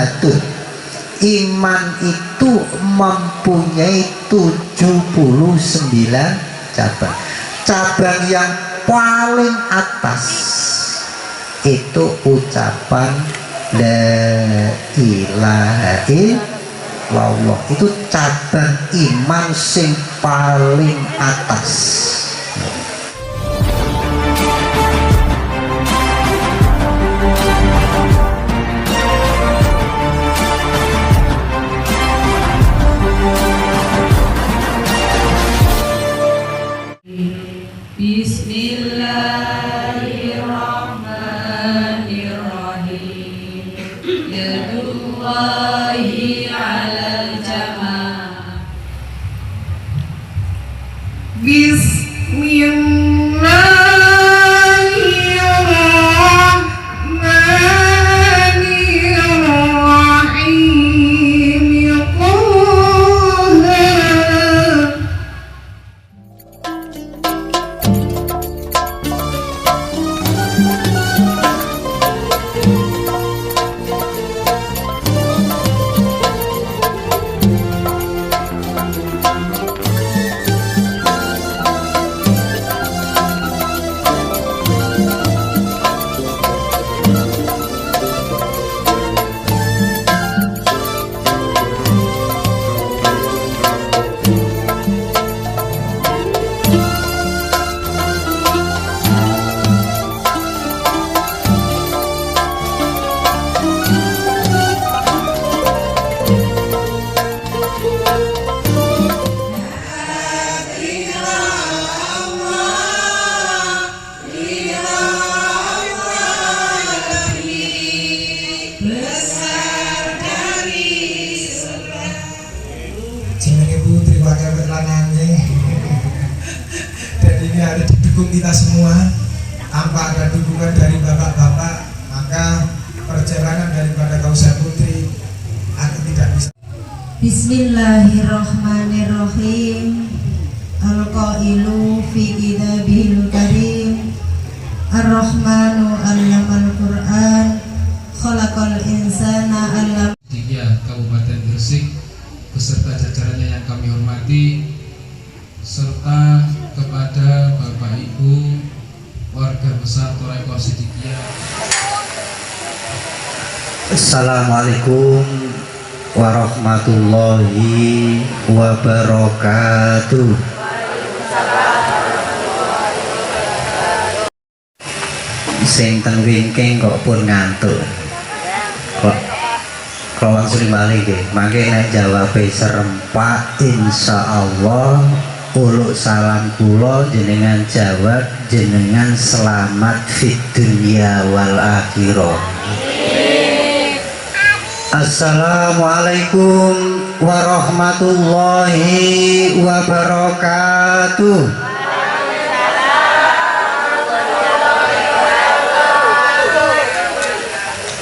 syu'batun. Iman itu mempunyai 79 cabang. Cabang yang paling atas itu ucapan la ilaha illallah. Itu cabang iman sing paling atas. Bismillahirrahmanirrahim. Yadullahi 'alal jamaah. Bismillahirrahmanirrahim. Dan ini harus didukung kita semua. Tanpa ada dukungan dari bapak-bapak, maka perjalanan daripada Kautsar Putri akan tidak bisa. Bismillahirrahmanirrahim. Al-qailu fi kitabihil karim. Ar-Rahmanu 'allamal Qur'an. Khalaqal insana 'allam. Kabupaten Gresik beserta jajarannya yang kami hormati, serta kepada Bapak Ibu warga besar Thoraiqah Sidikiyah. Assalamualaikum warahmatullahi wabarakatuh. Sing ten wingking kok pun ngantuk. Kok langsung balik ya. Mangke nek jawabe serempak insyaallah uluk salam kula jenengan jawab jenengan selamat fid dunya wal akhirah. Assalamualaikum warahmatullahi wabarakatuh.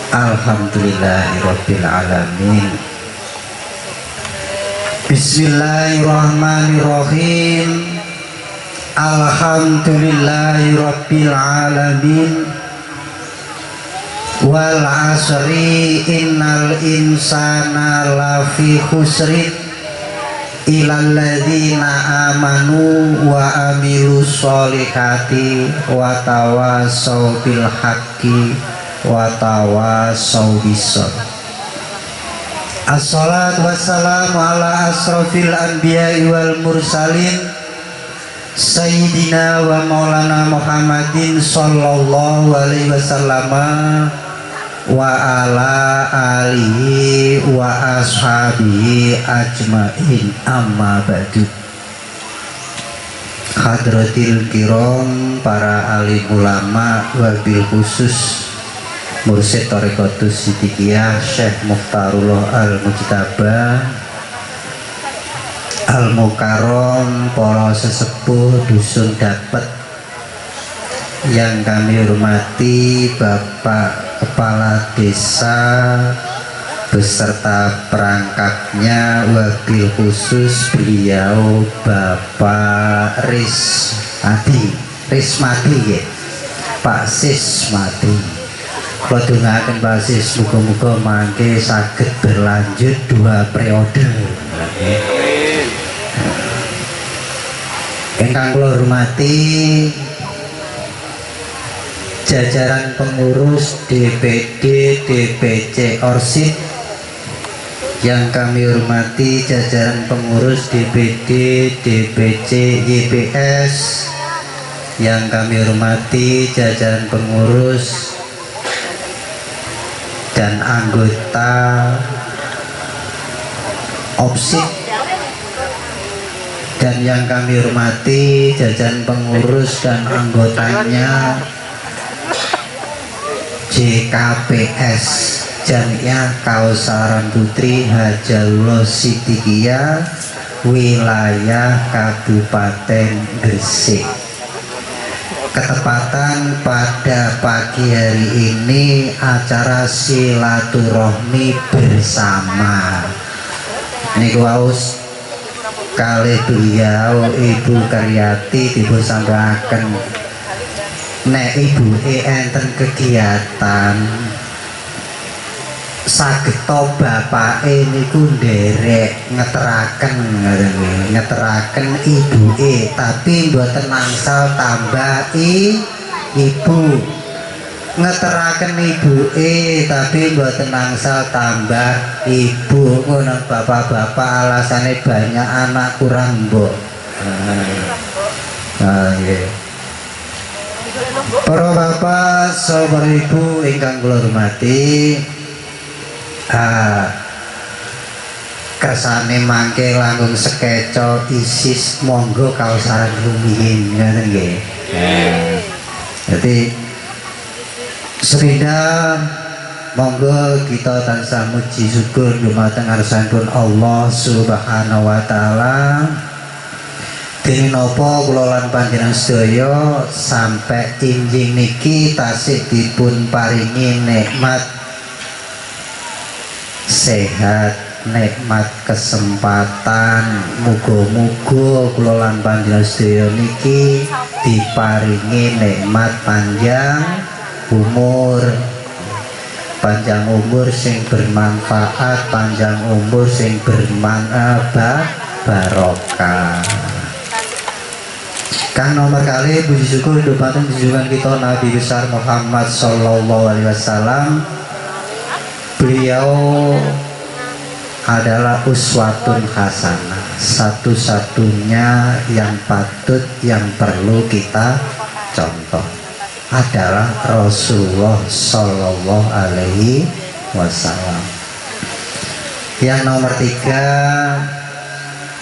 Alhamdulillahirabbil alamin. Bismillahirrahmanirrahim. Alhamdulillahirabbil alamin. Wal asri innal insana lafi khusrin illal ladzina amanu wa amilus sholihati wa tawassaw bil haqqi wa tawassaw bis sabr. Assalatu wassalamu ala asrofil anbiya'i wal mursalin Sayyidina wa maulana Muhammadin sallallahu alaihi wasallam wa ala alihi wa ashabihi ajma'in, amma ba'du. Hadratil kiram, para alim ulama, wabil khusus Mursyid Thoraiqatus Sidikiyah Syekh Mukhtarullah Al-Mujtaba Al-Mukarram, para sesepuh dusun Dapet yang kami hormati, Bapak Kepala Desa beserta perangkatnya, wabil khusus beliau Bapak Rismadi ya, Pak Sismadi. Kula dongaaken basis muga-muga mangke saged berlanjut 2 periode. Ingkang kula hormati jajaran pengurus DPD, DPC Orsid, yang kami hormati jajaran pengurus DPD, DPC YPS, yang kami hormati jajaran pengurus dan anggota OPSID, dan yang kami hormati jajaran pengurus dan anggotanya JKPS Jamiah Kausaran Putri Hajarullah Sidikiyah wilayah Kabupaten Gresik. Ketepatan pada pagi hari ini acara silaturahmi bersama niku waos kalih beliau Ibu Karyati dipunsampaikan nek ibu enten kegiatan sageta bapake niku nderek ngeteraken ibuke tapi mboten nangsal tambah ibu, ngeteraken ibuke tapi mboten nangsal tambah ibu. Ngono bapak-bapak alasane banyak anak kurang mbok. Nggih. Para bapak, saudara ibu ingkang kula hormati, kersane mangke langkung sekeco ISIS monggo kausaran rumiyin ngoten nggih. Jadi sepeda monggo kita tansah muji syukur dumateng ngarsanipun Allah Subhanahu wa taala. Dene napa kula lan panjenengan sedaya sampai injing niki tasih dipun paringi nikmat sehat, nikmat kesempatan. Muga-muga kula lan panjenengan sedaya niki diparingi nikmat panjang umur, panjang umur sing bermanfaat, panjang umur sing barokah. Kang nomor kali puji syukur dumateng junjungan kita Nabi besar Muhammad sallallahu alaihi wasallam. Beliau adalah uswatun hasanah, satu-satunya yang patut, yang perlu kita contoh adalah Rasulullah sallallahu alaihi wasallam. Yang nomor 3,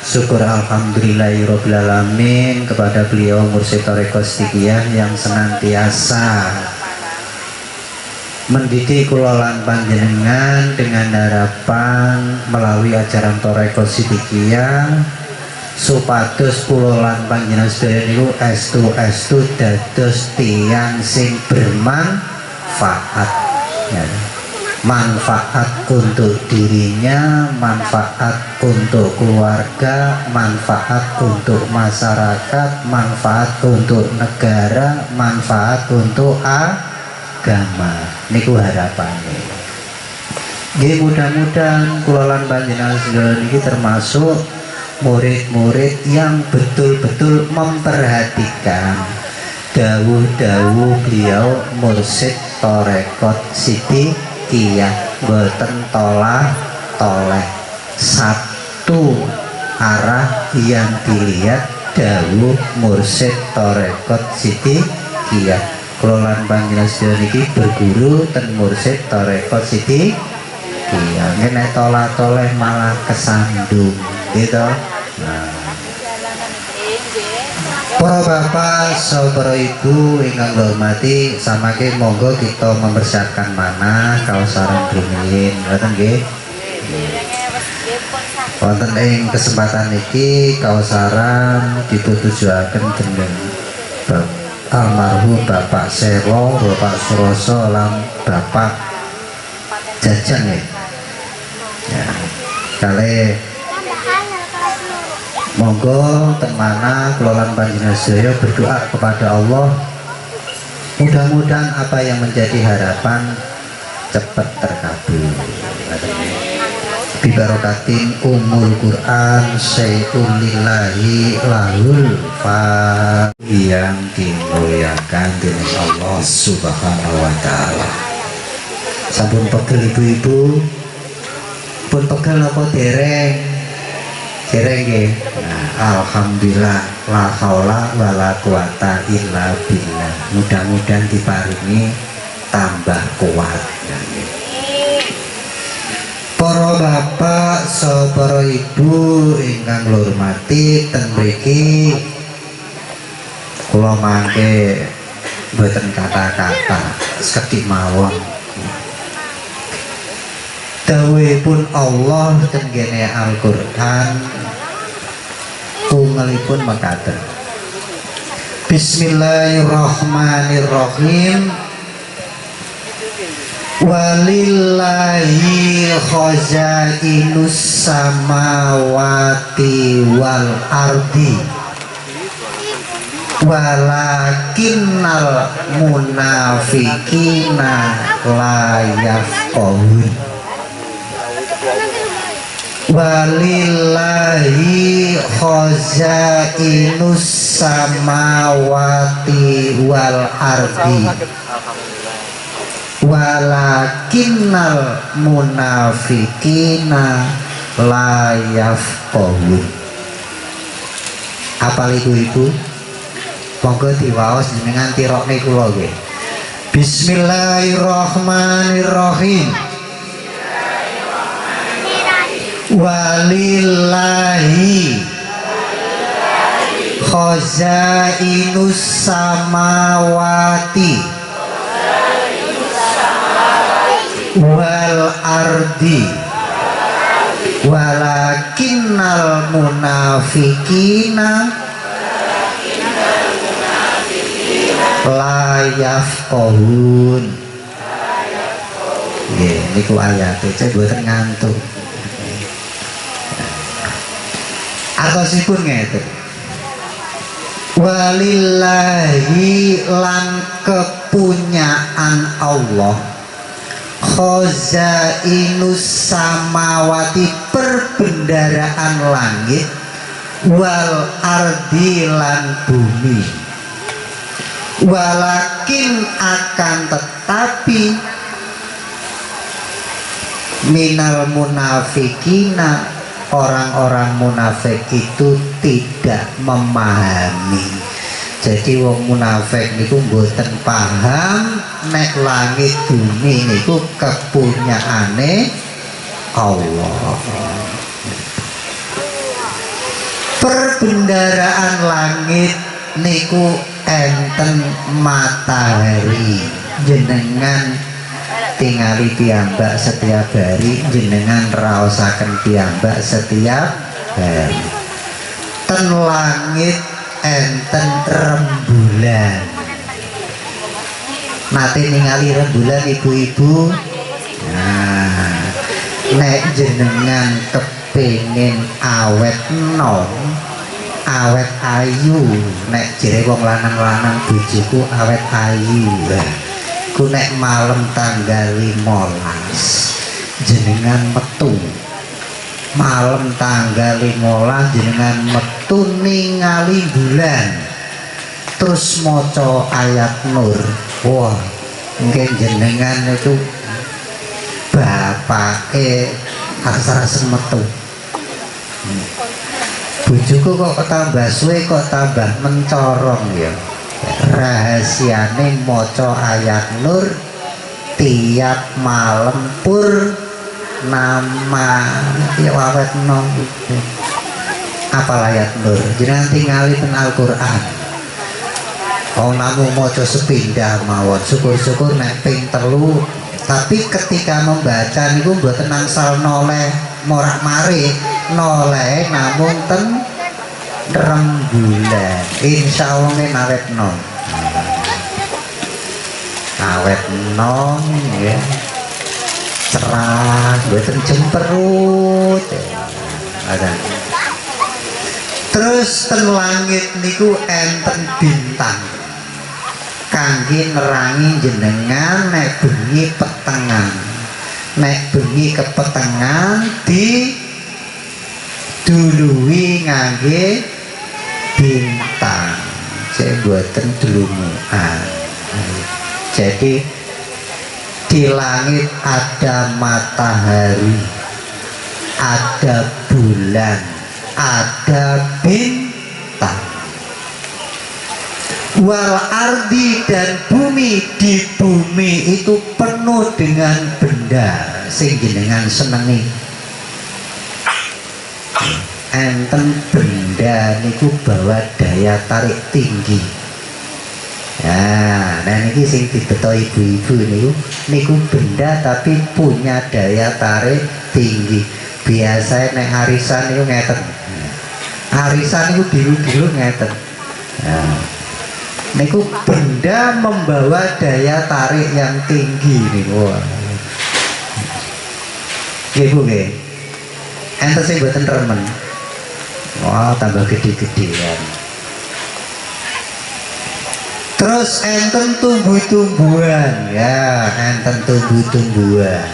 syukur alhamdulillahirabbil alamin kepada beliau Mursyid Thariqah Sidikiyah yang senantiasa mendidik kula lan panjenengan dengan harapan melalui ajaran Thariqah Sidikiyah supados kula lan panjenengan sedaya niku estu dados tiyang sing bermanfaat, ya. Manfaat untuk dirinya, manfaat untuk keluarga, manfaat untuk masyarakat, manfaat untuk negara, manfaat untuk agama. Niku harapannya. Nggih, mudah-mudahan kula lan panjenengan sedaya niki termasuk murid-murid yang betul-betul memperhatikan dawuh-dawuh beliau Mursyid Thariqah Sidikiyah, boten toleh. Satu arah yang dilihat dawuh Mursyid Thariqah Sidikiyah. Kula lan panjenengan sedaya niki berguru ten Mursyid Thariqah Sidikiyah. Nek toleh malah kesandung gitu. Para bapak, saudara ibu ingkang hormati, samangke monggo kita mempersiapkan manah kausaran rumiyin, ngoten nggih. Wonten ing kesempatan iki kausaran ditujuaken dening almarhum Bapak Sero, Bapak Suroso lan Bapak Jajang ya. Kali monggo temana kula lan panjenengan sedaya berdoa kepada Allah Mudah-mudahan apa yang menjadi harapan cepat terkabul. Bibarokatin umul Quran syai'un lillahi lahul fa yang dimuliakan dengan Allah Subhanahu wa taala. Sampun pegel ibu-ibu, pun pegel apa dereng? Dereng nggih. Nah, alhamdulillah la haula wala quwata illa billah. Mudah-mudahan diparingi tambah kuat. Para bapak, para ibu ingkang kula hormati, ten mriki kula mangke mboten kata-kata sekedhik mawon. Dawuhipun Allah ten gene Al-Qur'an tungelipun mekaten. Bismillahirrahmanirrahim. Walillahi khazainus samawati wal ardi walakinnal munafiqina la yafqahun. Walillahi khazainus samawati wal ardi walakinnal munafiqina la yafqahun. Apal ibu-ibu? Monggo diwaos jenengan tirokne kula nggih. Bismillahirrahmanirrahim. Walillahi khazainus samawati wal ardi walakinnal munafiqina la yafqahun. Nggih niku ayate cek mboten ngantuk. Atosipun ngeten. Walillahi lan kepunyaan Allah khazainus samawati perbendaraan langit wal ardi lan bumi. Walakin akan tetapi minal munafikina orang-orang munafik itu tidak memahami. Jadi wong munafik niku mboten paham nek langit bumi niku kepunyaane Allah. Perbendaraan langit niku enten matahari, jenengan tingali piyambak setiap hari, jenengan raosaken piyambak setiap hari. Ten langit enten rembulan. Nate ningali rembulan ibu-ibu. Nah, nek jenengan kepengin awet nom, awet ayu, nek jere wong lanang-lanang bojoku awet ayu. Ku nek malam tanggal 15 jenengan metu. Malam tanggal 15 jenengan metu ningali bulan. Terus maca ayat nur. Wah, mungkin jenengan itu bapake aksara semetu. Bojoku kok tambah suwe kok tambah mencorong ya. Rahasiane maca ayat nur tiap malam pur nama ya awet nom itu. Apa ayat nur? Jenengan tingali ten Al-Qur'an. Oh namu maca sepindah mawon. Syukur-syukur nek ping 3. Tapi ketika membaca niku mboten angsal noleh morak-marik, noleh namung ten rembulan. Insyaallah nek awet nom. Awet nom ya. Cerah, mboten jemperut. Ada. Terus ten langit niku enten bintang. kangge nerangi jenengan nek bengi petengan. Nek bengi kepetengan di dului ngangge bintang. Saya buatan delumuan. Jadi di langit ada matahari, ada bulan, ada bintang. Wal ardi dan bumi, di bumi itu penuh dengan benda sing jenengan senengi. Enten benda niku bawa daya tarik tinggi. Nah niki sing dibeto ibu-ibu niku benda tapi punya daya tarik tinggi. Biasa nek arisan niku ngeten. Arisan niku biru-biru ngeten. Nah, niku benda membawa daya tarik yang tinggi niku. Nggih Bu nggih. Enten sing mboten remen. Wah, tambah gede-gedean. Terus enten tumbuh-tumbuhan, ya, enten tumbuh-tumbuhan.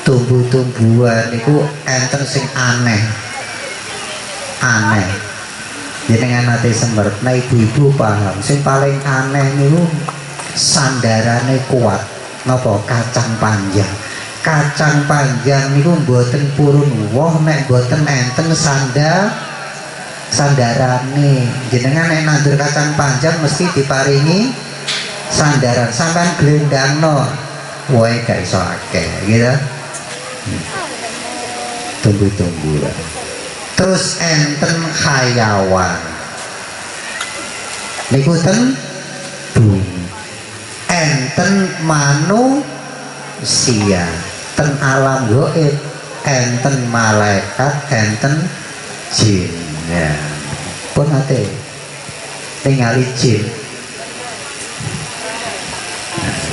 Tumbuh-tumbuhan itu enten sing aneh. Aneh. Jenengan nate semeret, nah ibu-ibu paham. Sing paling aneh niku sandarane kuat. Napa kacang panjang. Kacang panjang niku mboten purun woh nek mboten enten sandarane. Jenengan nek nandur kacang panjang mesti diparingi sandaran. Sampean glendangno wohe gak iso akeh gitu. Tumbuh-tumbuhan. Terus enten hayawan. Niku ten bumi. Enten manusia. Ten alam gaib enten malaikat, enten jin. Ya. Pun ate ningali jin.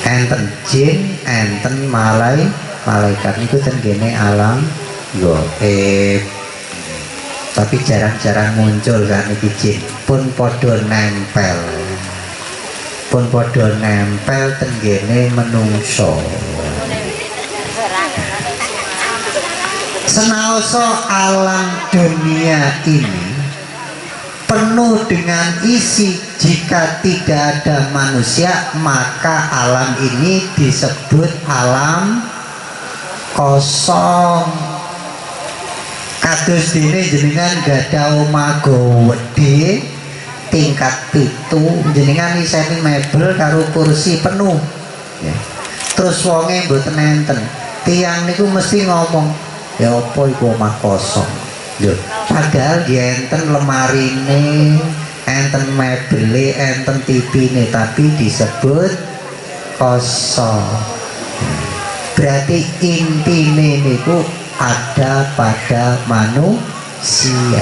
Enten jin, enten malaikat niku ten gene alam gaib. Tapi jarang-jarang muncul kan iki jin. Pun padha nempel. Pun padha nempel ten gene menungso. Senaoso alam dunia ini penuh dengan isi, jika tidak ada manusia maka alam ini disebut alam kosong. Kados dene jenengan gadah omah gede tingkat 7, jenengan iseni mebel karo kursi penuh ya. Terus wonge mboten enten, tiyang niku mesti ngomong, ya apa iku omah kosong. Lho, padahal ya enten lemarine, enten mebele, enten tipine, tapi disebut kosong. Berarti intine niku ada pada manusia.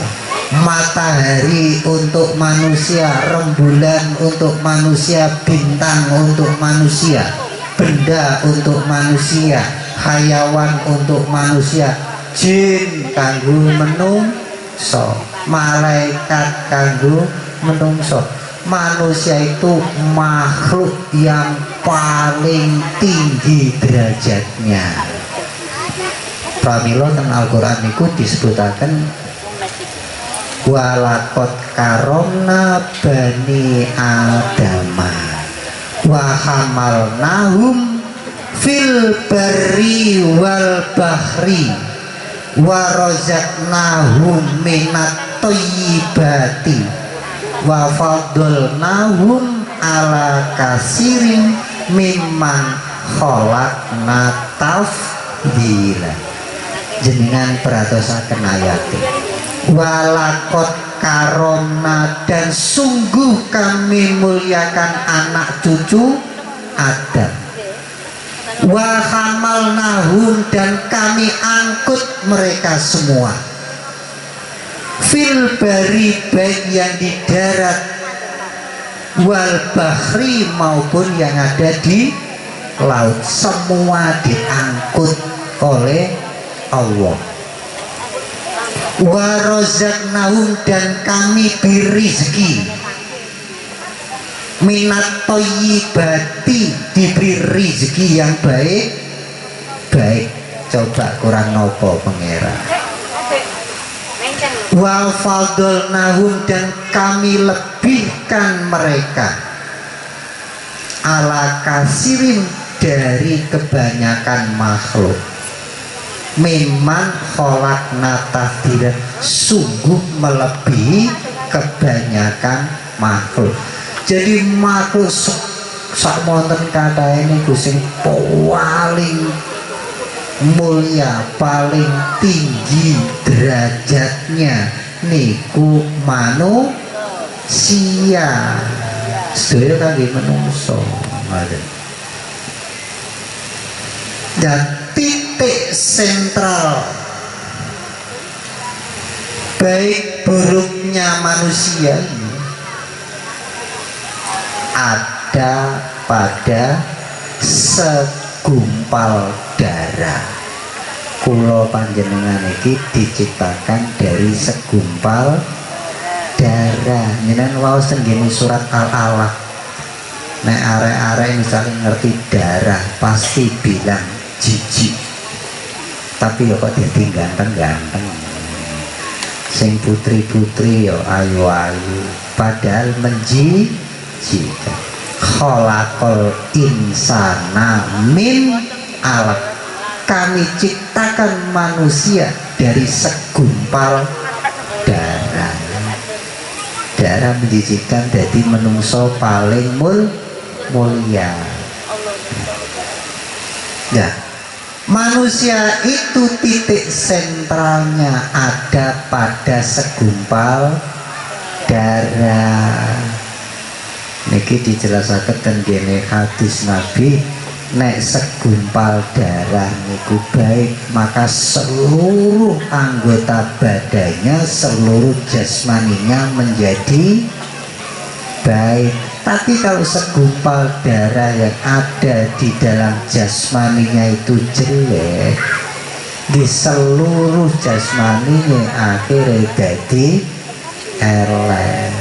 Matahari untuk manusia, rembulan untuk manusia, bintang untuk manusia, benda untuk manusia, hayawan untuk manusia, jin kanggo menungso, malaikat kanggo menungso. Manusia itu makhluk yang paling tinggi derajatnya. Pramila teng Al-Qur'an niku disebutaken walaqad karomna bani adama wa hamalnahum fil barri wal bahri wa razaqnahum minat thayyibati wa fadlnahum ala kasirin mimman khalaqna tafdila. Jenengan perhatosaken ayat walaqad karomna, dan sungguh kami muliakan anak cucu Adam, wa hamalnahum, dan kami angkut mereka semua, fil bari, baik yang di darat, wal bahri, maupun yang ada di laut, semua diangkut oleh Allah. Wa razaqnahum, dan kami beri rezeki minat thayyibati, diberi rezeki yang baik. Coba kurang nopo pangeran. Wa fadolnahum, dan kami lebihkan mereka ala kasirin, dari kebanyakan makhluk. Memang kholakna tafdila, sungguh melebihi kebanyakan makhluk. Jadi makhluk sak wonten kata ini sing paling mulia, paling tinggi derajatnya niku manusia. Sedaya kangge menungso. Dan titik sentral baik buruknya manusia ini ada pada segumpal darah. Kulo panjenengan iki diciptakan dari segumpal darah. Jenengan waos tenggene surat Al-Alaq. Nek arek-arek misalnya ngerti darah pasti bilang jijik. Tapi ya kok dadi ganteng-ganteng. Sing putri-putri ya ayu-ayu, padahal menjijikan. Khalaqal insana min alaq, kami ciptakan manusia dari segumpal darah. Darah menjijikan, jadi menungso paling mulia. Ya, manusia itu titik sentralnya ada pada segumpal darah. Niki dijelasaken ten gene hadis Nabi, nek segumpal darah niku baik, maka seluruh anggota badannya, seluruh jasmaninya menjadi baik. Tapi kalau segumpal darah yang ada di dalam jasmaninya itu jelek, di seluruh jasmaninya akhirnya jadi elek.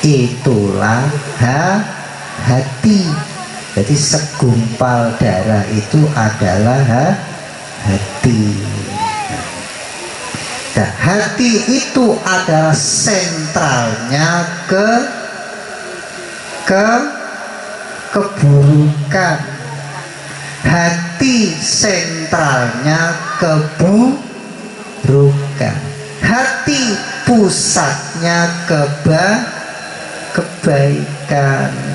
Itulah hati. Jadi segumpal darah itu adalah hati. Nah, hati itu adalah sentralnya keburukan. Hati sentralnya keburukan. Hati pusatnya kebaikan.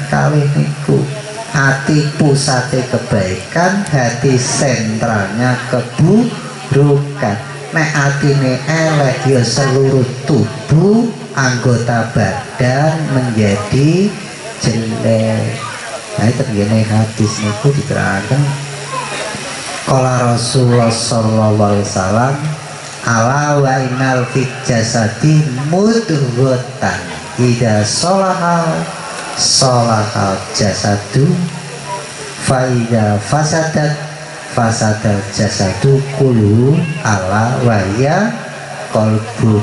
Kali niku hati pusatnya kebaikan, hati sentralnya keburukan. Nek atine elek ya seluruh tubuh anggota badan menjadi jelek. Nah itu begini hadis niku diterangkan qala Rasulullah sallallahu alaihi wasallam, ala wa innal fid jasadi mudghatan idza salahal jasadu fa idza fasadal jasadu kullu ala wa ya qalbu.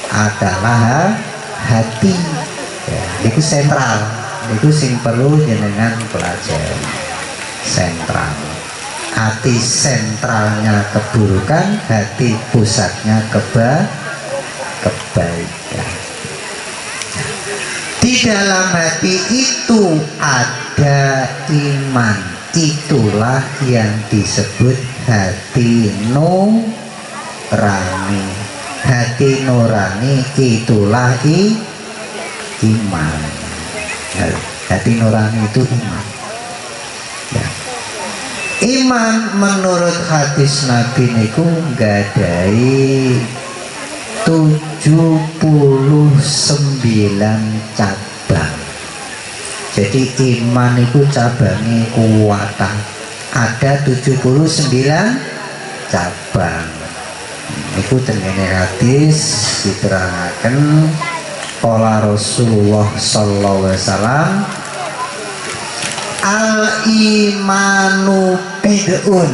Adalah hati ya, itu sentral, itu sing perlu jenengan pelajari. Sentral, hati sentralnya keburukan, hati pusatnya kebaikan. Di dalam hati itu ada iman, itulah yang disebut hati nurani. Hati nurani itulah iman. Hati nurani itu iman. Ya. Iman menurut hadis Nabi niku nggadai 79 cabang. Jadi iman itu cabangnya kuwatan. Ada 79 cabang. Iku tengene hadis diterangkan qala Rasulullah sallallahu alaihi wasallam, al imanu bid'un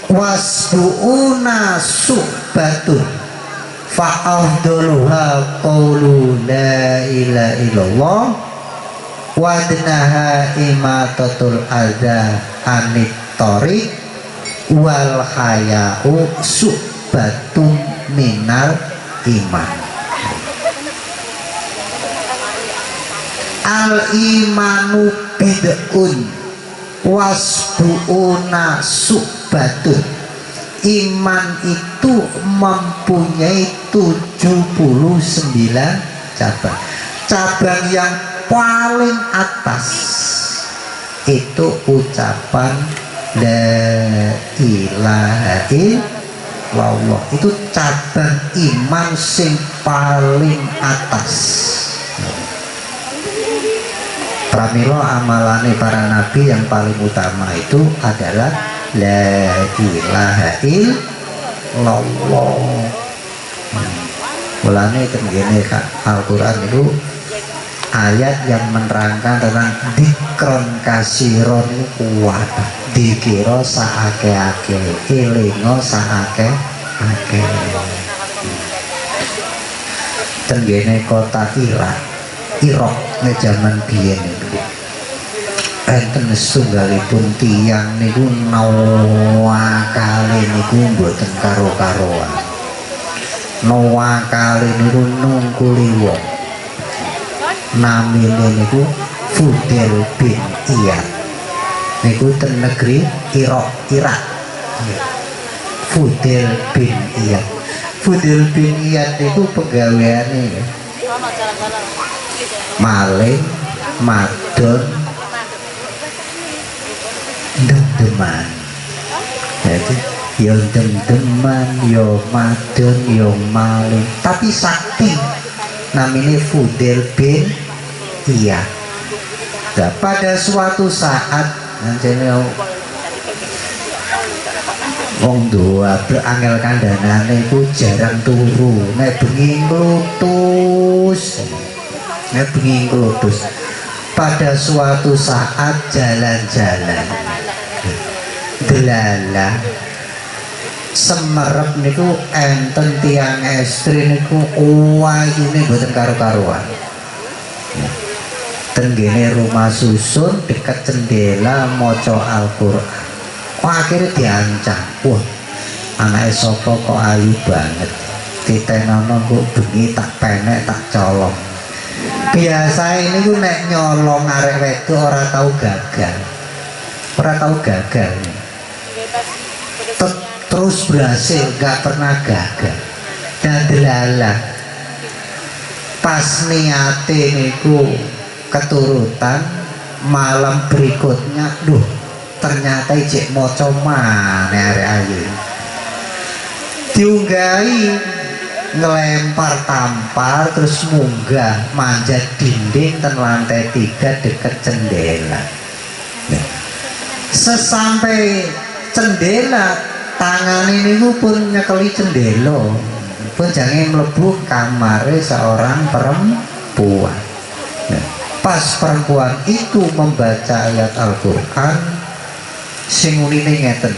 wasbu'una suhbatun fa'afdoluha qawlu la ilaha illallah wadnaha imatatul adha anit tariq wal haya'u subatun minal iman. Al imanu bid'un wasbu'una subatun. Iman itu mempunyai 79 cabang. Cabang yang paling atas itu ucapan la ilaha illallah. Itu cabang iman sing paling atas. Pramila amalane para nabi yang paling utama itu adalah la ilaha illallah. Mulane tenggene Al-Qur'an itu ayat yang menerangkan tentang dikron kasiron itu kuat. Dikira saake-ake, elingo saake-ake. Tenggene kota Irak nek jaman biyen itu enten setunggalipun tiyang niku nawakale niku mboten karo-karoan. Nawakale niku nungkuli wong. Namine niku Fudel bin Iyad. Niku ten negeri Irak. Fudel bin Iyad. Fudel bin Iyad niku pegaweane maling, madon, dendeman. Jadi yo dendeman, yo madon, yo maling, tapi sakti. Namanya Fudel bin Iyad. Nah, pada suatu saat wong dua berangel kandhanane iku jarang turu, nek bengi nglutus. Pada suatu saat jalan-jalan delalah semerep niku enten tiang estri niku wayune mboten karo-karuan. Tenggene rumah susun dekat jendela maca Al-Qur'an. Akhirnya diancam, wah anake sapa kok ayu banget, titenono kok bengi tak penek tak colong. Biasa ini ku nek nyolong arek wedok ora tau gagal. Terus berhasil, gak pernah gagal. Dan delalah pas niate niku keturutan, malam berikutnya ternyata ijek maca maneh arek ayu. Diunggahi ngelempar tampar terus munggah manjat dinding ten lantai 3 dekat jendela. Sesampai jendela tangan ini pun nyekeli jendela, pun jangan mlebu kamare seorang perempuan. Pas perempuan itu membaca ayat Al-Qur'an sing unine ngeten,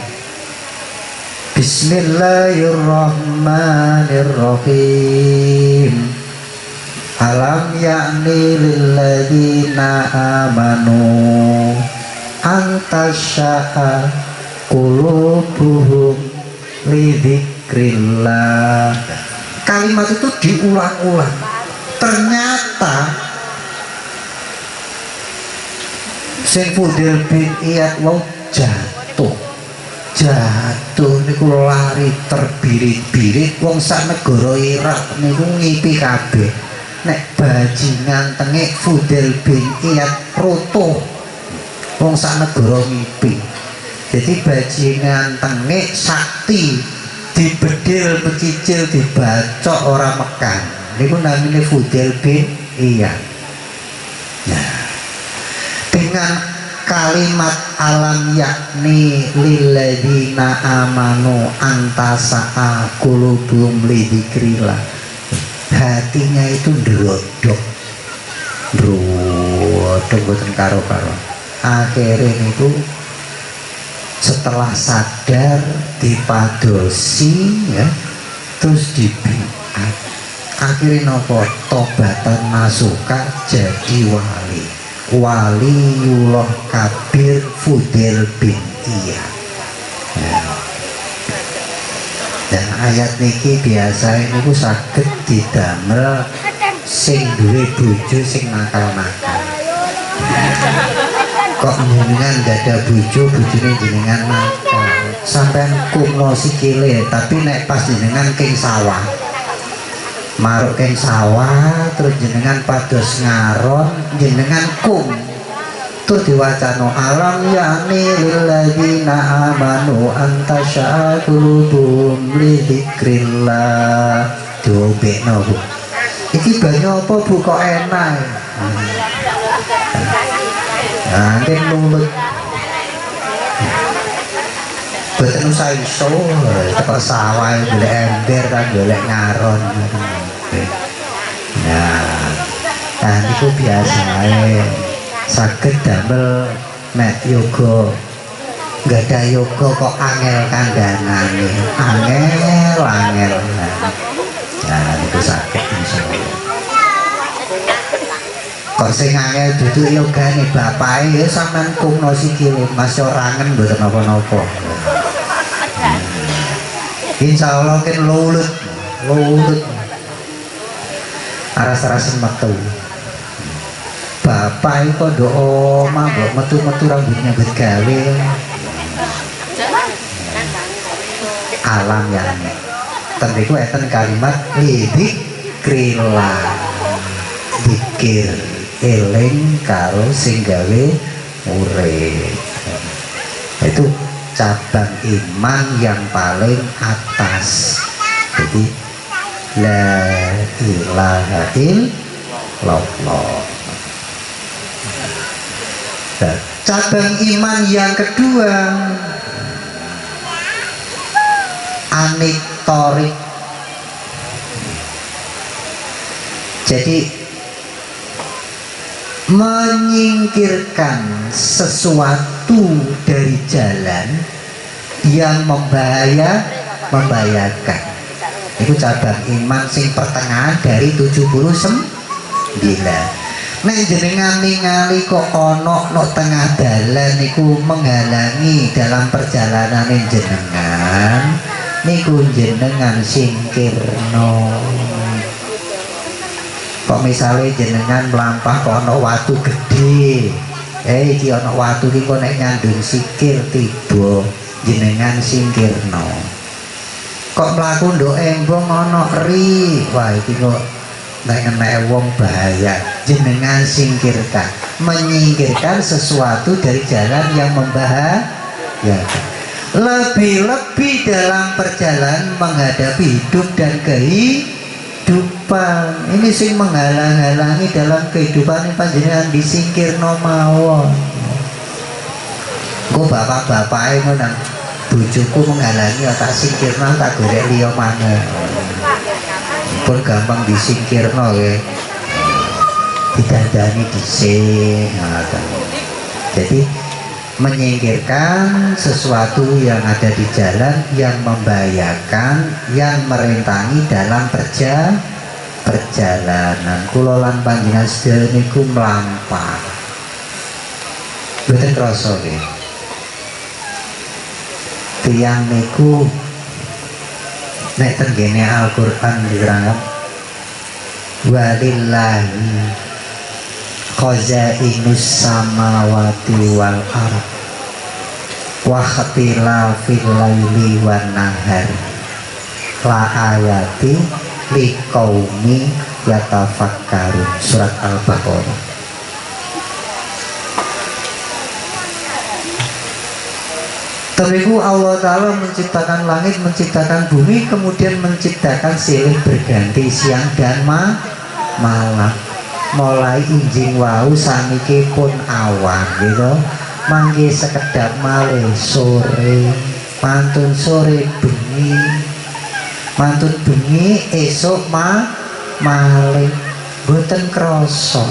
Bismillahirrahmanirrahim. Alam ya'ni lilladzina amanu antasya'a qulubuhum lidzikrillah. Kalimat itu diulang-ulang. Ternyata sing Fudel bin Iyad wau jatuh niku lari terbirit-birit. Wong sak negara Irak niku ngipi kabeh nek bajingan tengik Fudel bin Iyad roto. Wong sak negara ngipi. Jadi bajingan tengik sakti dibedil pecicil dibacok ora mekan. Niku namine Fudel bin Iyad. Nah, dengan kalimat alam yakni lilladzina amanu antasa'a qulubum lidzikrillah, hatinya itu ndrodok boten karo-karo. Akhirnya itu setelah sadar dipadosi ya, terus taat. Akhirnya nopo tobatan nasuka jadi wali. Waliullah Kabir Fudail bin Iyad. Dan ayat niki biasa niku saged didamel sing duwe bojo sing nakal-nakal. Kok jenengan gak ada bojo, bojone jenengan nakal. Sampean kumno sikile, tapi nek pas jenengan king sawah. Maruk king sawah terus jenengan pados ngaron, jenengan kum. Terus diwacano alam yakni lilladzina amanu antasya qulubuhum li dzikrillah. Dobekno Bu. Iki banyu apa Bu kok enak? Nanti mulut betul usah iso teko sawah golek ember kan golek ngaron. Nah niku biasae saged damel nek yoga nggak ada yoga kok angel kandhangane angel. Nah niku saged insyaallah. Kok sing angel duduk yogane bapake ya sampean kumno sikile Mas orangen mboten napa-napa. Insyaallah ken lulut aras-arasen metu. Bapak iku ndok omah mbok metu-metu rambutnya begawe. Alam ya. Ten iku eten kalimat dzikrillah. Dikir eling karo sing gawe urip. Itu cabang iman yang paling atas. Jadi la ilaha illallah. Cabang iman yang kedua anitorik. Jadi menyingkirkan sesuatu dari jalan yang membahayakan. Itu cabang iman sing pertengahan dari 79. Nek jenengan ningali kok ono tengah dalan niku menghalangi dalam perjalanan jenengan, niku jenengan singkirno. Kok misalnya jenengan melampah kok ono watu gede, iki ono watu iki kok nek nyandung sikil tiba, jenengan singkirno. Kok mlaku nduk embong ono eri, wah iki kok nek wong bahaya, jenengan singkirkan. Menyingkirkan sesuatu dari jalan yang membahayakan. Lebih-lebih dalam perjalanan menghadapi hidup dan kehidupan. Ini sing menghalang-halangi dalam kehidupan ini panjenengan disingkirno mawon. Kok bapak-bapak ngono nang bojoku menghalangi tak singkirno tak golek liya maneh. Pun gampang disingkirno ya. Didandani dhisik. Jadi menyingkirkan sesuatu yang ada di jalan yang membahayakan, yang merintangi dalam perjalanan. Kula lan panjenengan sedaya niku mlampah. Boten krasa nggih. Tiyang niku nek tenggene Al-Qur'an diterangkan walillahi khazainus samawati wal ardh wa ikhtilafil laili wan nahar la ayati liqaumi yatafakkarun. Surat Al-Baqarah. Teriku Allah Ta'ala menciptakan langit, menciptakan bumi, kemudian menciptakan silih berganti siang dan malam. Mulai injing wau saniki pun awan gitu. Mangke sekedap malih sore, mantun sore bengi, mantun bengi esok malih. Boten krasa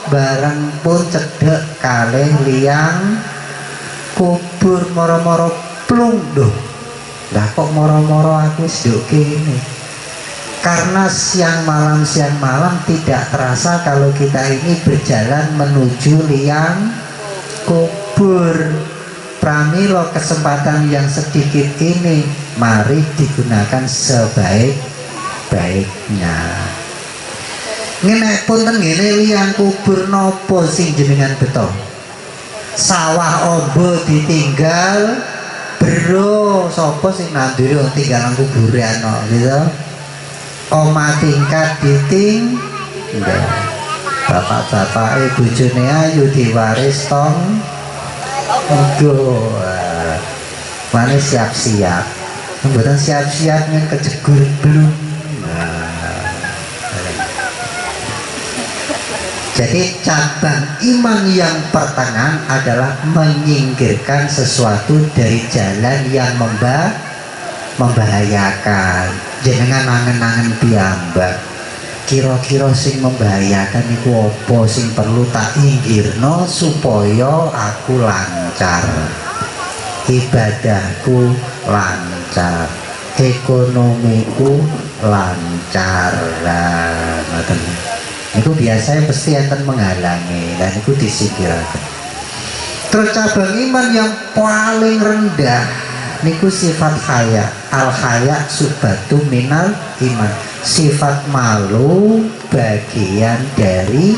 bareng pun cedek kalih liang kubur moro-moro plung doh Lah kok moro-moro aku seduk ini? Karena siang malam tidak terasa kalau kita ini berjalan menuju liang kubur. Pramila kesempatan yang sedikit ini mari digunakan sebaik-baiknya. Ngene punten ngene liang kubur nopo sing jenengan beto? Sawah ombo ditinggal, bro sapa sing nanduri tinggal nang kuburan gitu. Oma tingkat ditinggal. Bapak-bapak bojone ayu diwaris tong. Aduh, mana siap-siap, mboten siap-siap yang kejegur belum. Jadi cabang iman yang pertengahan adalah menyingkirkan sesuatu dari jalan yang membahayakan. Jenengan angen-angen piyambak. Kira-kira sing membahayakan iku apa sing perlu tak inggirno supaya aku lancar, ibadahku lancar, ekonomiku lancar. Ngoten. Niku biasanya pasti akan menghalangi dan itu disingkirkan. Terus cabang iman yang paling rendah niku sifat khaya. Al khaya subatu minal iman. Sifat malu bagian dari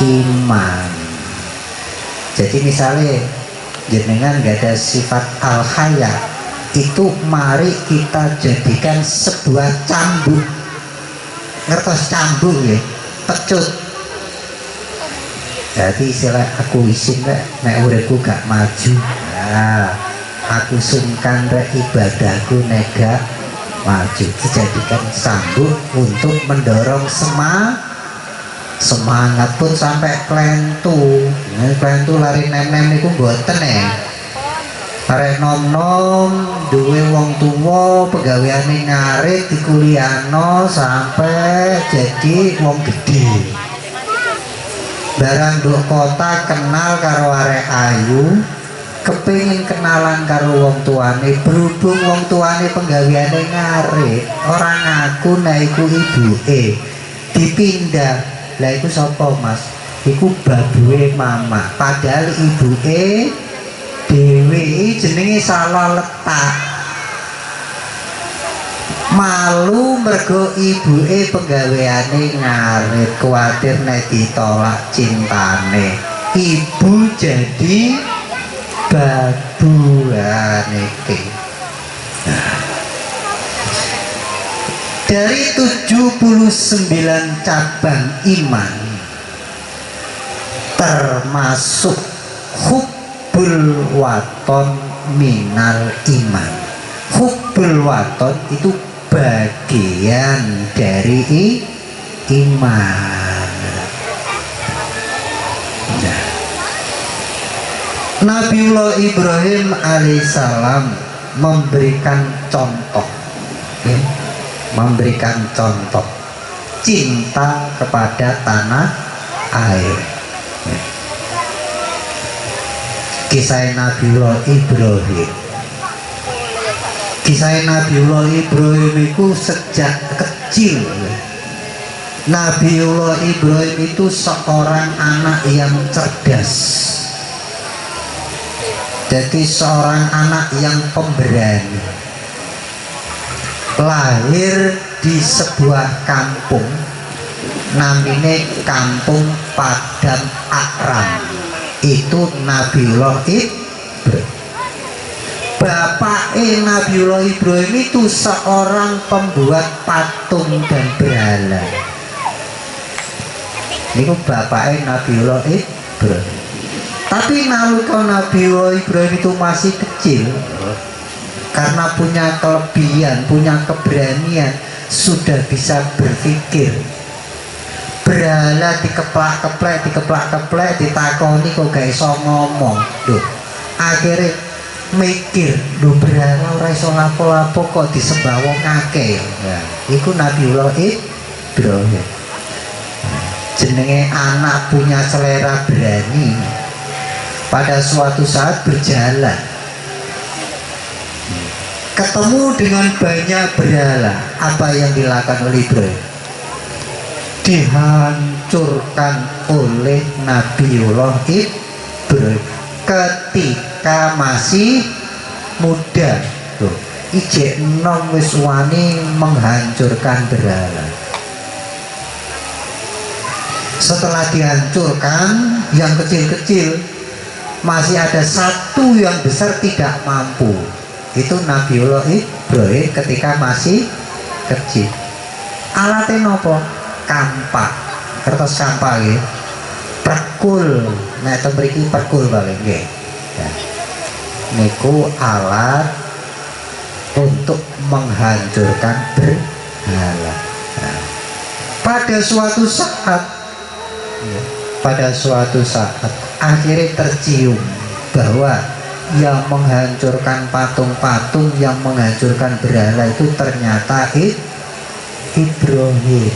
iman. Jadi misalnya jenengan gak ada sifat al khaya, itu mari kita jadikan sebuah cambuk. Ngertos cambuk ya, pecut. Jadi istilah aku isin nek uripku gak maju. Nah, aku sungkan rek ibadahku nega maju, dijadikan sambung untuk mendorong semangat pun sampai klentu. Klentu lari nem-nem itu mboten arek nom-nom duwe wong tuwa pegaweane ngarit dikuliahno sampai jadi wong gede. Barang nduk kota kenal karo arek ayu, kepingin kenalan karo wong tuane, berhubung wong tuane penggaweane ngarit, orang ngaku nek iku ibuke, dipindah. Lah iku sapa Mas? Iku babuke mama. Padahal ibuke dhewe jenenge salah letak. Malu mergo ibuke penggaweane ngarit, kuwatir nek ditolak cintane. Ibu jadi babuan iki. Dari 79 cabang iman termasuk hubbul waton minal iman. Hubbul waton itu bagian dari iman. Nabiullah Ibrahim alaihissalam memberikan contoh, ya, memberikan contoh cinta kepada tanah air. Ya. Kisah Nabiullah Ibrahim. Kisah Nabiullah Ibrahim itu sejak kecil. Nabiullah Ibrahim itu seorang anak yang cerdas. Jadi seorang anak yang pemberani. Lahir di sebuah kampung, namanya Kampung Padang Akram. Itu Nabiullah Ibrahim. Bapak Nabiullah Ibrahim itu seorang pembuat patung dan berhala. Ini bapak Nabiullah Ibrahim. Tapi nalika Nabiullah Ibrahim itu masih kecil, karena punya kelebihan, punya keberanian, sudah bisa berpikir. Berhala dikeplak-keplek, ditakoni kok gak iso ngomong. Duh, akhirnya mikir, duh berhala ora iso lapo-lapo kok disembah wong akeh. Nah, iku Nabiullah Ibrahim. Jenenge anak punya selera berani. Pada suatu saat berjalan, ketemu dengan banyak berhala. Apa yang dilakukan oleh Ibrahim? Dihancurkan oleh Nabiullah Ibrahim ketika masih muda. Tuh, ijek nom wis wani menghancurkan berhala. Setelah dihancurkan yang kecil-kecil, masih ada satu yang besar tidak mampu. Itu Nabiullah Ibrahim ketika masih kecil. Alatnya nopo? Kampak, kertas kampak ya. Perkul, nek to mriki perkul paling nggih. Ya. Niku alat untuk menghancurkan berhala. Nah, pada suatu saat akhirnya tercium bahwa yang menghancurkan patung-patung, yang menghancurkan berhala itu ternyata Ibrahim.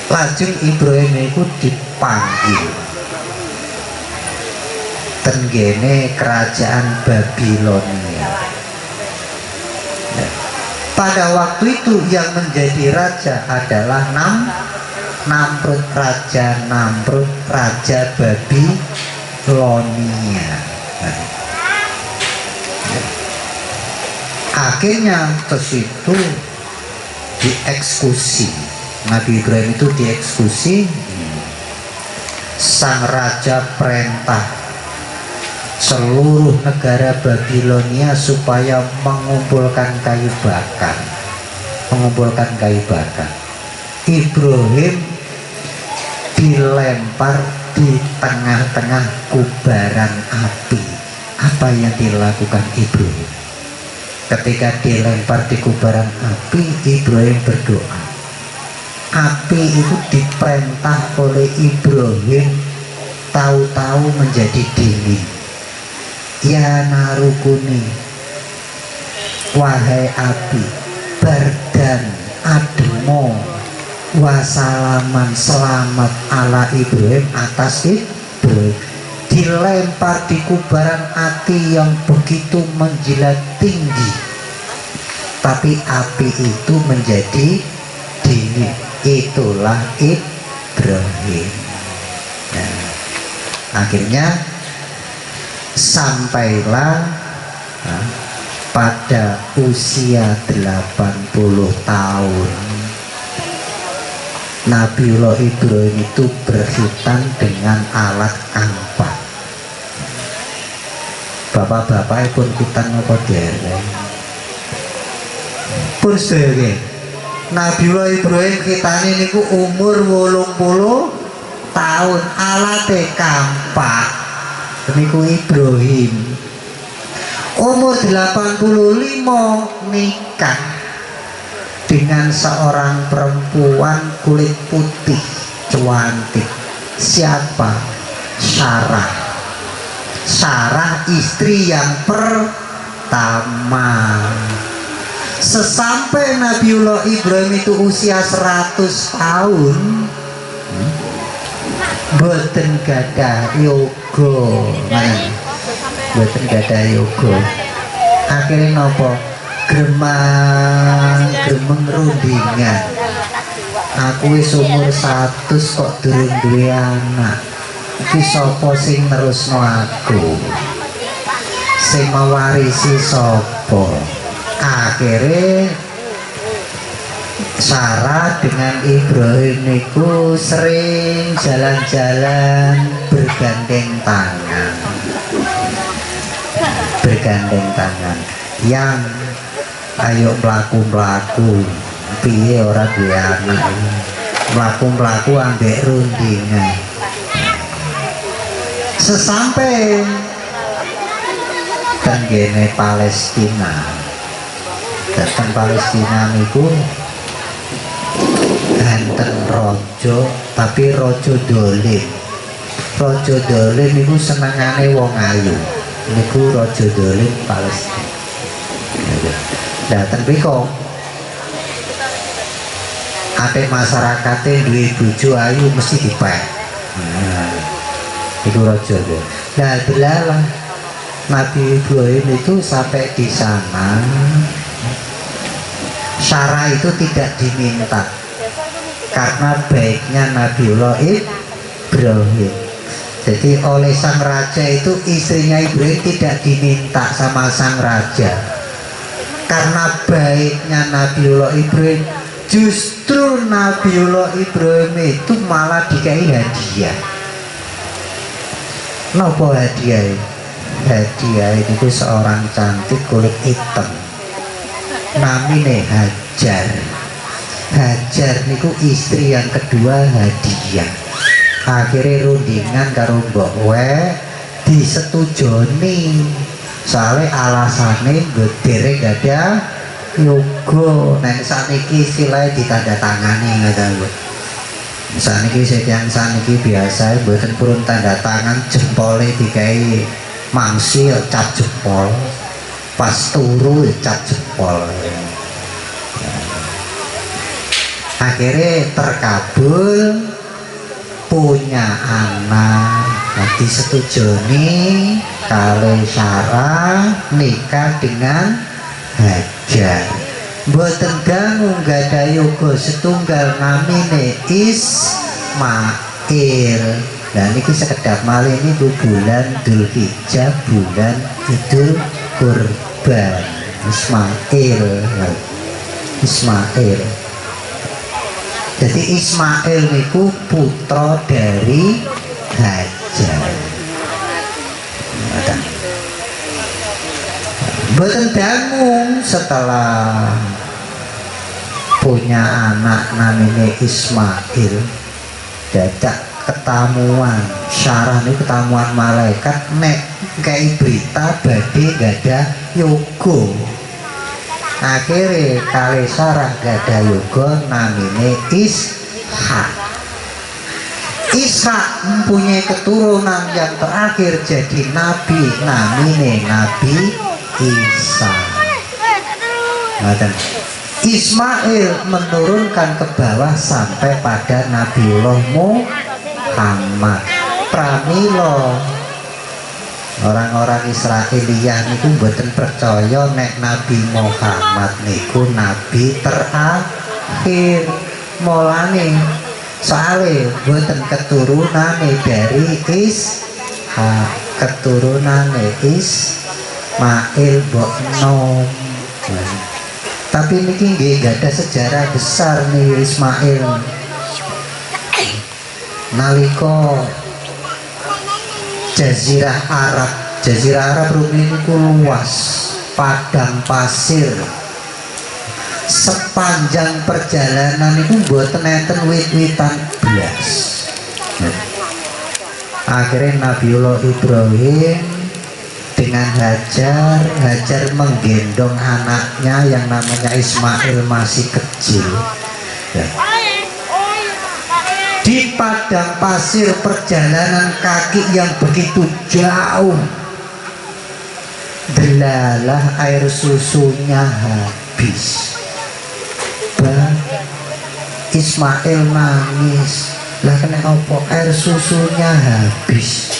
Lajeng Ibrahim itu dipanggil tenggene kerajaan Babilonia. Pada waktu itu yang menjadi raja adalah Namrud, raja Babilonia. Akhirnya ke situ dieksekusi. Nabi Ibrahim itu dieksekusi. Sang raja perintah seluruh negara Babilonia supaya mengumpulkan kayu bakar. Ibrahim dilempar di tengah-tengah kubaran api. Apa yang dilakukan Ibrahim? Ketika dilempar di kubaran api, Ibrahim berdoa. Api itu diperintah oleh Ibrahim, tahu-tahu menjadi dingin. Ya narukuni, wahai api, bardan ademo wasalaman, selamat ala Ibrahim, atas Ibrahim. Dilempar di kubaran api yang begitu menjilat tinggi, tapi api itu menjadi dingin. Itulah Ibrahim. Nah, akhirnya sampailah pada usia 80 tahun Nabiullah Ibrahim itu berkhitan dengan alat kampak. Bapak-bapak pun khitan apa dereng pun sedaya. Nabiullah Ibrahim khitane niku umur 80 tahun, alate kampak. Niku Ibrahim umur 85 nikah dengan seorang perempuan kulit putih cantik. Siapa? Sarah istri yang pertama. Sesampai Nabiullah Ibrahim itu usia 100 tahun, boten gadah yoga. Boten gadah yoga. Akhirnya nopo? Gremeng rundingan. Aku wis umur 100 kok durung duwe anak. Iki sapa sing nerusno aku? Sing mewarisi sapa? Akhirnya Sarah dengan Ibrahim niku sering jalan-jalan bergandeng tangan. Yang ayo mlaku piye ora duwe anak, mlaku ambek rundingan. Sesampai tenggene Palestina, datang Palestina niku enten raja, tapi raja dolim. Raja dolim niku senengane wong ayu. Niku raja dolim Palestina. Datang biko ate masyarakatnya duwe bojo ayu mesti dipek. Itu raja tuh. Nah belalah Nabi Ibrahim itu sampai di sana, Sarah itu tidak diminta karena baiknya Nabiullah Ibrahim. Jadi oleh sang raja itu istrinya Ibrahim tidak diminta sama sang raja. Karena baiknya Nabiullah Ibrahim, justru Nabiullah Ibrahim itu malah dikai hadiah. Nopo hadiah? Hadiah itu seorang cantik kulit hitam. Namine Hajar. Hajar niku istri yang kedua hadiah. Akhirnya rundingan karo mbok disetujoni. Soalnya alasannya gedere gak ada yoga. Nek saniki istilahnya ditandatangani ngoten lho. Saniki sedang saniki biasa mboten purun tanda tangan, jempole dikai mangsil cap jempol. Pas turu cap jempol. Akhirnya terkabul, punya anak. Nanti setujoni kalau Sarah nikah dengan Hajar. Mboten dangu gak ada yoga setunggal namine Ismail. Dan ini sekedap malih ini bulan Dzulhijjah, bulan Idul Kurban. Ismail. Jadi Ismail niku putra dari Hajar. Mboten dangu setelah punya anak namanya Ismail, dadak ketamuan Sarah ini ketamuan malaikat nek kayak berita badhe gada yoga. Akhirnya kali Sarah gada yoga namine Ishak. Ishak mempunyai keturunan yang terakhir jadi nabi, namine Nabi Isa. Ismail menurunkan ke bawah sampai pada Nabiullah Muhammad. Pramila orang-orang Israiliyah niku mboten percaya nek Nabi Muhammad niku nabi terakhir. Mulane soale mboten keturunane dari Ishak, keturunane Ismail mbok nom. Tapi niki nggih gak ada sejarah besar nih Ismail. Nalika Jazirah Arab niku luas, padang pasir. Sepanjang perjalanan itu mboten enten wit-witan blas. Akhirnya Nabiullah Ibrahim dengan Hajar menggendong anaknya yang namanya Ismail masih kecil. Di padang pasir perjalanan kaki yang begitu jauh, delalah air susunya habis. Ismail nangis, lah kena apa? Air susunya habis.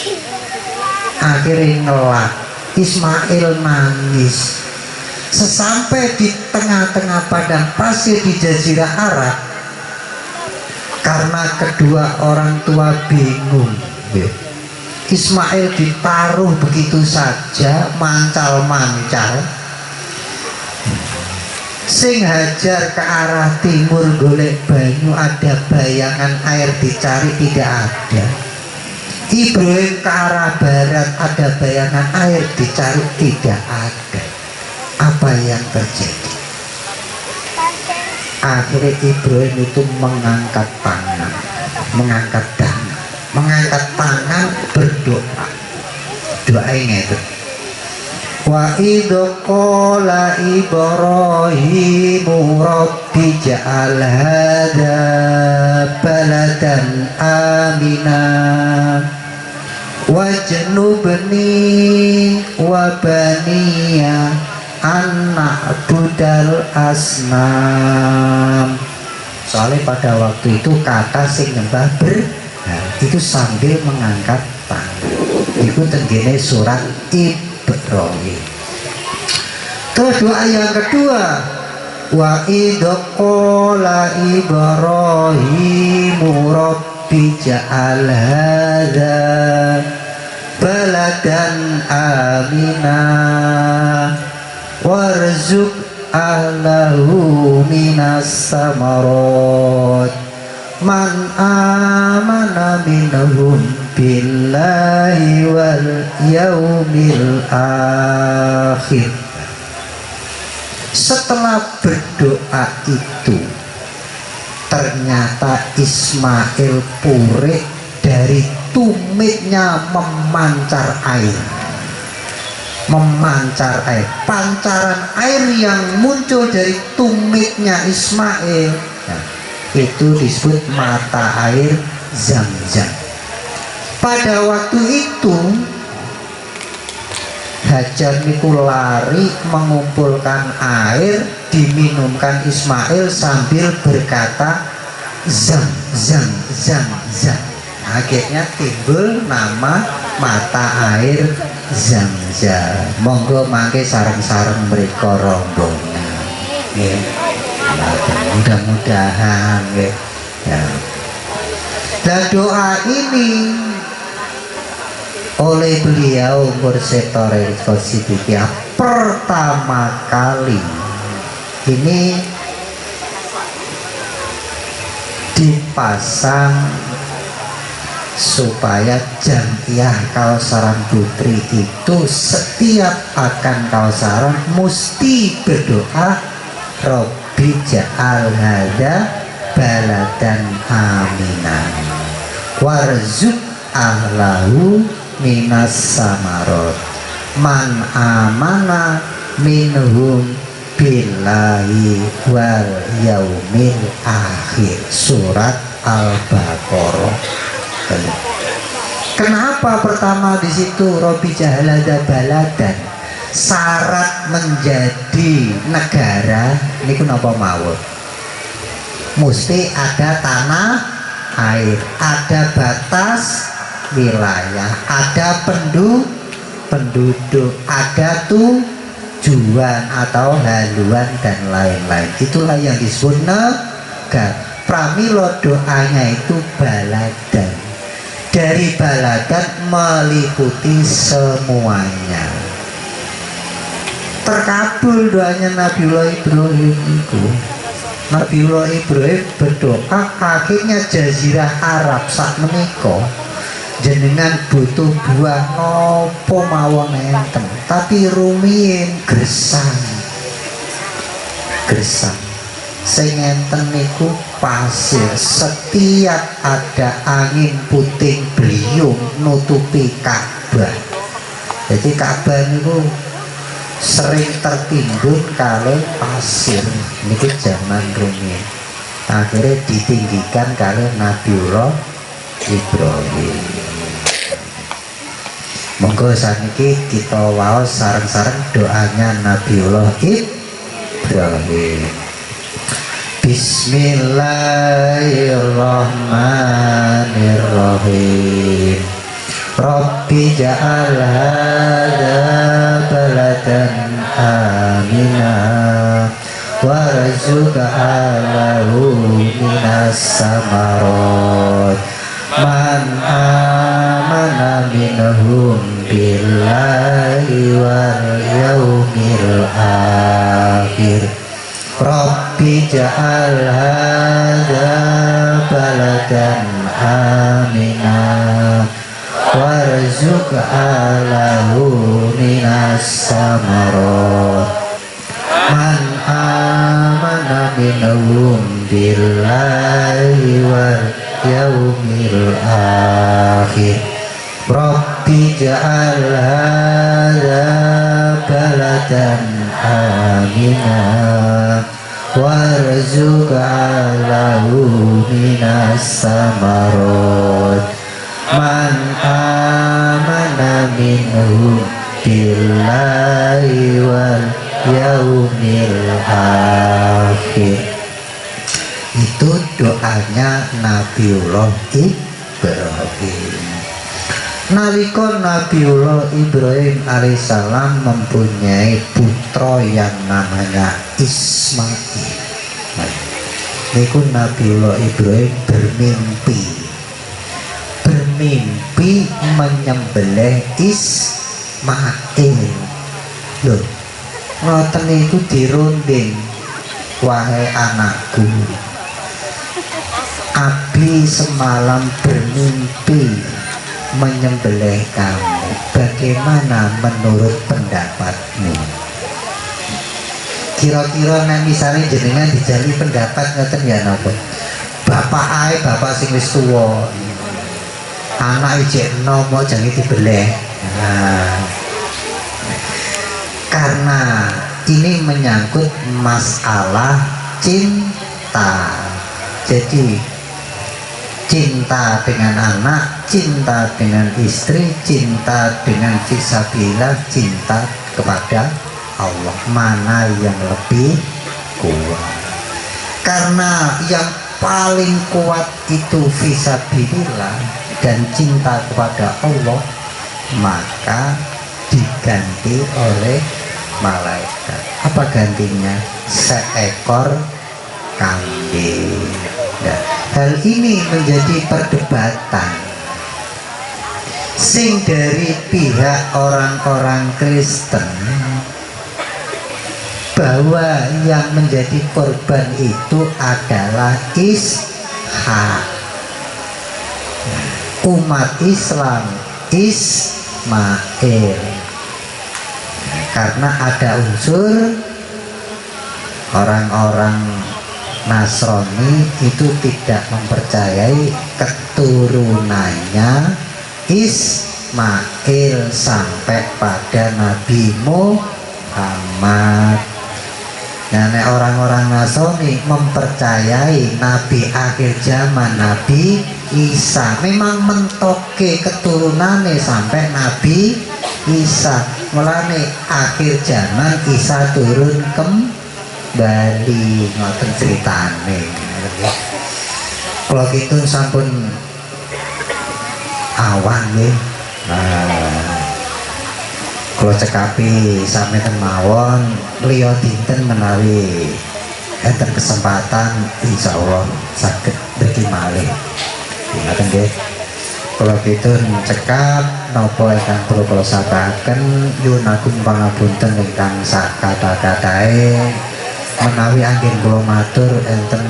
Akhirnya ngelak. Ismail nangis. Sesampai di tengah-tengah padang pasir di Jazirah Arab, karena kedua orang tua bingung, Ismail ditaruh begitu saja, mancal-mancal. Sing Hajar ke arah timur golek banyu, ada bayangan air dicari tidak ada. Ibrahim ke arah barat, ada bayangan air dicari tidak ada. Apa yang terjadi? Akhirnya Ibrahim itu mengangkat tangan, mengangkat tangan berdoa. Doanya itu, wa idh qala Ibrahimu rabbi ja'al hadza baladan amina wajnubni wa baniya an na'budal asnam. Soalnya pada waktu itu kata sing nyembah itu sambil mengangkat tangan. Itu tenggene surat Ibrahim. Terus doa yang kedua, wa idh qala Ibrahim rabbi ja'al hadza baladan amina warzuq ahlahu minas samarat man amana minhum billahi wal yaumil akhir. Setelah berdoa itu, ternyata Ismail purik dari tumitnya memancar air. Pancaran air yang muncul dari tumitnya Ismail, nah, itu disebut mata air Zam-Zam. Pada waktu itu Hajar niku lari mengumpulkan air, diminumkan Ismail sambil berkata Zam Zam Zam Zam. Akhirnya timbul nama mata air Zam-Zam. Monggo mangke sareng-sareng mereka rombongan. Ya. Mudah-mudahan ya. Dan doa ini oleh beliau Mursyid Thariqah Siddiqiyah pertama kali ini dipasang supaya Jam'iyah Kausaran Putri itu setiap akan kausaran mesti berdoa Rabbi ja'al hadza baladan aminan warzuq ahlahu minas samarot man amana minhum billahi wal yaumil akhir. Surat Al-Baqarah. Kenapa pertama di situ Rabbi ja'al hadza baladan? Syarat menjadi negara niku napa mawon? Mesti ada tanah air, ada batas wilayah, ada penduduk, ada tujuan atau haluan dan lain-lain. Itulah yang disebut negara. Pramila doanya itu baladan. Dari baladan meliputi semuanya. Terkabul doanya Nabiullah Ibrahim itu. Nabiullah Ibrahim berdoa, akhirnya jazirah Arab sak menika jenengan butuh buah nopo mawon enten, tapi rumiyin gersang sing enten niku pasir. Setiap ada angin puting beliung nutupi Ka'bah. Jadi Ka'bah niku sering tertimbun kali pasir niki zaman rumiyin. Akhirnya ditinggikan kali Nabiullah Ibrahim. Monggo saniki kita waos sareng-sareng doanya Nabiullah Ibrahim. Bismillahirrahmanirrahim. Rabbi ja'al hadza baladan amina warzuq ahlahu minas samarot man amana minhum billahi wal yaumil akhir. Rabbi ja'al hadza baladan amina warzuq ahlahu minas samarot man amana minhum billahi wal yaumil akhir. Rabbi ja'al hadza baladan amina warzuq ahlahu minas samarot man amana minhum billahi wal yaumil akhir. Itu doanya Nabiullah Ibrahim. Nalika Nabiullah Ibrahim alaihissalam mempunyai putra yang namanya Ismail. Niku Nabiullah Ibrahim bermimpi menyembelih Ismail. Loh, ngoten niku dirunding, wahai anakku, Abi semalam bermimpi menyembelih kamu. Bagaimana menurut pendapatmu? Kira-kira nek misalnya jenengan dijali pendapat ngoten ya napa? Bapak sing wis tuwa, anak ijek enom mau jangan dibeleh. Nah, karena ini menyangkut masalah cinta. Jadi cinta dengan anak, cinta dengan istri, cinta dengan fisabilillah, cinta kepada Allah, mana yang lebih kuat? Karena yang paling kuat itu fisabilillah dan cinta kepada Allah, maka diganti oleh malaikat. Apa gantinya? Seekor kambing. Nah, hal ini menjadi perdebatan sing dari pihak orang-orang Kristen, bahwa yang menjadi korban itu adalah Ishak, umat Islam Ismail, karena ada unsur orang-orang Nasrani itu tidak mempercayai keturunannya Ismail sampai pada Nabi Muhammad. Nah, orang-orang Nasrani mempercayai Nabi akhir zaman Nabi Isa, memang mentoke keturunannya sampai Nabi Isa. Mulane akhir zaman Isa turun kembali, ngoten ceritane. Kalau gitu sampun awan nggih. Kalau cekapi sampai mawon liya dinten menawi enten kesempatan insya Allah saged bagi malih. Ngoten nggih. Kalau gitu cekap nopo ingkang perlu kula sabaken nyuwun agung pangapunten ingkang sak kata-katae menawi anggen kula matur enten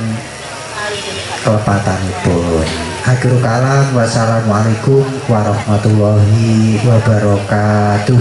kelepatanipun. Akhirul kalam, wassalamualaikum warahmatullahi wabarakatuh.